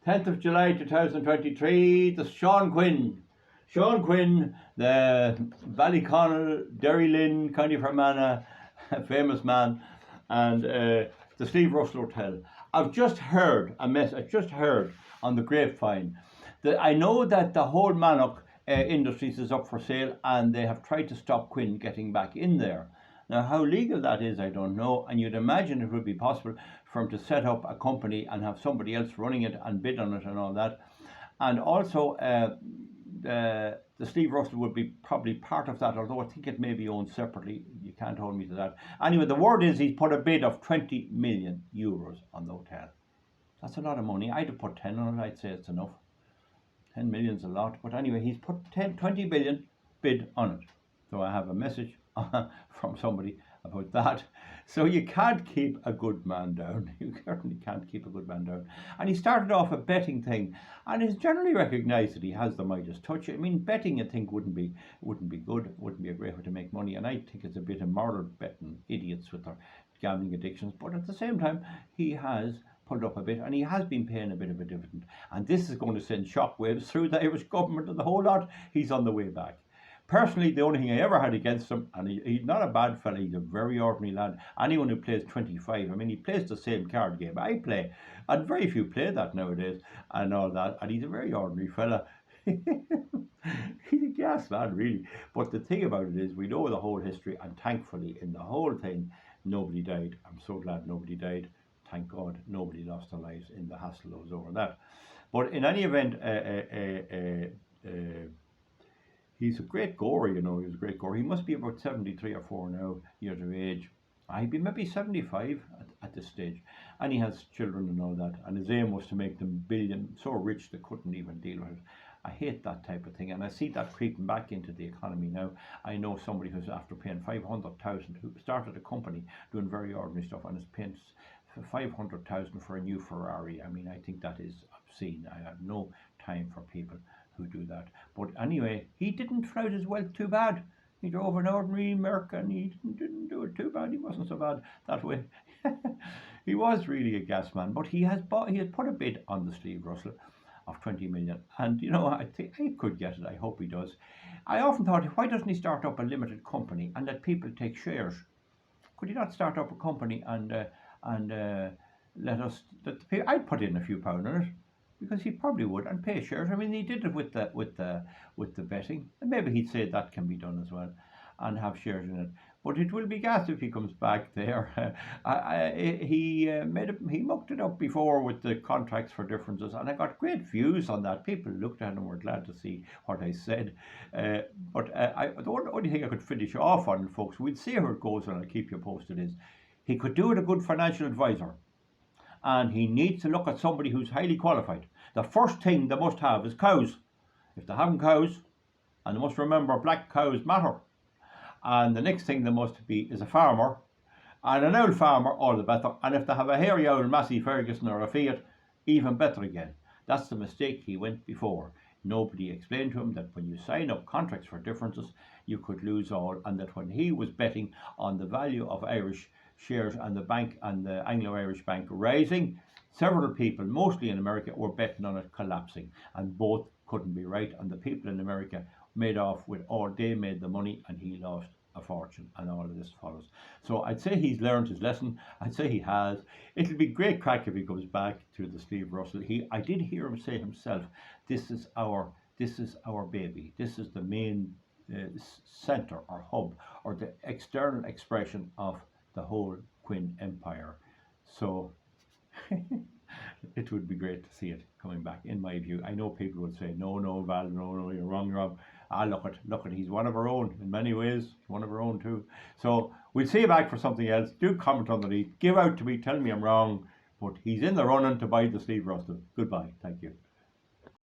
10th of July 2023, the Sean Quinn. Sean Quinn, the Ballyconnell, Derrylin, County Fermanagh, famous man, and the Slieve Russel Hotel. I've just heard on the grapevine that I know that the whole Mannock Industries is up for sale, and they have tried to stop Quinn getting back in there. Now, how legal that is, I don't know, and you'd imagine it would be possible for him to set up a company and have somebody else running it and bid on it and all that. And also, the Slieve Russel would be probably part of that, although I think it may be owned separately. You can't hold me to that. Anyway, the word is he's put a bid of 20 million euros on the hotel. That's a lot of money. I'd have put 10 on it. I'd say it's enough. 10 million's a lot. But anyway, he's put 20 million bid on it. So I have a message from somebody about that. So you can't keep a good man down. You certainly can't keep a good man down. And he started off a betting thing, and it's generally recognised that he has the Midas touch. I mean, betting, I think, wouldn't be good. Wouldn't be a great way to make money. And I think it's a bit immoral betting idiots with their gambling addictions. But at the same time, he has pulled up a bit, and he has been paying a bit of a dividend. And this is going to send shockwaves through the Irish government and the whole lot. He's on the way back. Personally, the only thing I ever had against him, and he's not a bad fella, he's a very ordinary lad. Anyone who plays 25, I mean, he plays the same card game I play, and very few play that nowadays, and all that, and he's a very ordinary fella. He's a gas lad, really. But the thing about it is, we know the whole history, and thankfully, in the whole thing, nobody died. I'm so glad nobody died. Thank God, nobody lost their lives in the hassle that was over that. But in any event, he's a great goer, you know. He's a great goer. He must be about 73 or 4 now, years of age. He'd be maybe 75 at this stage. And he has children and all that. And his aim was to make them billion, so rich they couldn't even deal with it. I hate that type of thing. And I see that creeping back into the economy now. I know somebody who's after paying 500,000, who started a company doing very ordinary stuff, and is paying 500,000 for a new Ferrari. I mean, I think that is obscene. I have no time for people who do that. But anyway, he didn't flout his wealth too bad. He drove an ordinary Merc, and he didn't do it too bad. He wasn't so bad that way. He was really a gas man, but he has put a bid on the Slieve Russel of 20 million. And you know, I think he could get it. I hope he does. I often thought, why doesn't he start up a limited company and let people take shares? Could he not start up a company and I'd put in a few pound on it, because he probably would, and pay shares. I mean, he did it with the betting, and maybe he'd say that can be done as well, and have shares in it. But it will be gas if he comes back there. He mucked it up before with the contracts for differences, and I got great views on that. People looked at him and were glad to see what I said. But the only thing I could finish off on, folks, we'll see how it goes, and I'll keep you posted, is he could do with a good financial advisor. And he needs to look at somebody who's highly qualified. The first thing they must have is cows. If they haven't cows, and they must remember black cows matter. And the next thing they must be is a farmer, and an old farmer, all the better. And if they have a hairy old Massey Ferguson or a Fiat, even better again. That's the mistake he went before. Nobody explained to him that when you sign up contracts for differences, you could lose all, and that when he was betting on the value of Irish shares and the bank and the Anglo-Irish Bank rising, several people, mostly in America, were betting on it collapsing, and both couldn't be right. And the people in America made off with all, they made the money, and he lost a fortune, and all of this follows. So I'd say he's learned his lesson. I'd say he has. It'll be great crack if he comes back to the Slieve Russel. I did hear him say himself, this is our baby. This is the main centre or hub, or the external expression of the whole Quinn empire. So it would be great to see it coming back, in my view. I know people would say, no, Val, no, you're wrong. Look at, he's one of our own in many ways, one of our own too. So we'll see you back for something else. Do comment underneath, give out to me, tell me I'm wrong, but he's in the running to buy the Slieve Russel. Goodbye, thank you.